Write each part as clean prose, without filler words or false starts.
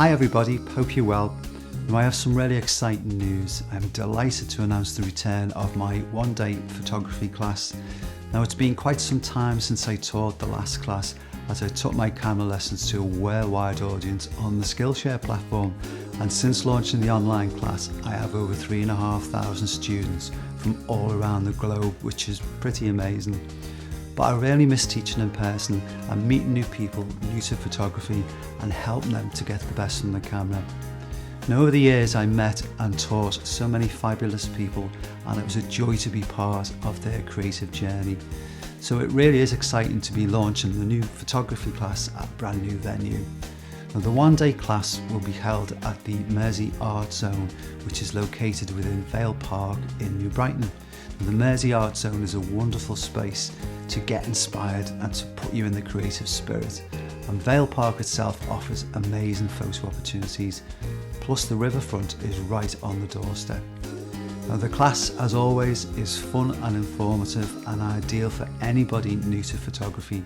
Hi everybody, hope you're well. Now I have some really exciting news. I'm delighted to announce the return of my one-day photography class. Now it's been quite some time since I taught the last class, as I took my camera lessons to a worldwide audience on the Skillshare platform, and since launching the online class I have over 3,500 students from all around the globe, which is pretty amazing. But I really miss teaching in person and meeting new people new to photography and helping them to get the best from the camera. Now over the years I met and taught so many fabulous people, and it was a joy to be part of their creative journey. So it really is exciting to be launching the new photography class at a brand new venue. Now the one-day class will be held at the Mersey Arts Zone, which is located within Vale Park in New Brighton. Now, the Mersey Arts Zone is a wonderful space to get inspired and to put you in the creative spirit. And Vale Park itself offers amazing photo opportunities, plus the riverfront is right on the doorstep. Now the class, as always, is fun and informative and ideal for anybody new to photography,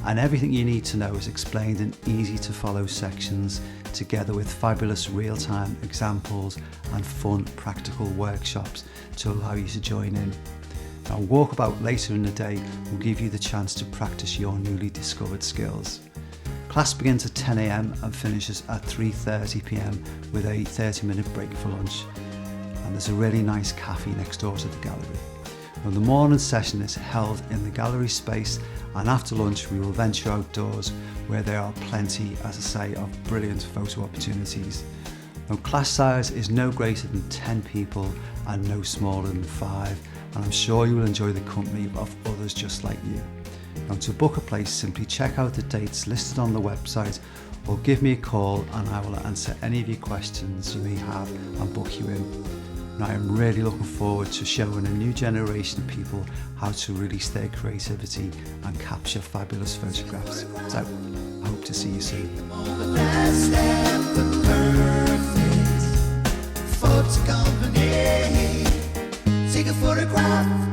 and everything you need to know is explained in easy to follow sections, together with fabulous real-time examples and fun practical workshops to allow you to join in. Now walkabout later in the day will give you the chance to practice your newly discovered skills. Class begins at 10 AM and finishes at 3:30 PM with a 30-minute break for lunch. And there's a really nice cafe next door to the gallery. Well, the morning session is held in the gallery space, and after lunch we will venture outdoors where there are plenty, as I say, of brilliant photo opportunities. Now class size is no greater than 10 people and no smaller than 5, and I'm sure you will enjoy the company of others just like you. Now to book a place, simply check out the dates listed on the website or give me a call and I will answer any of your questions you may have and book you in. Now I'm really looking forward to showing a new generation of people how to release their creativity and capture fabulous photographs. So I hope to see you soon. Take a photograph.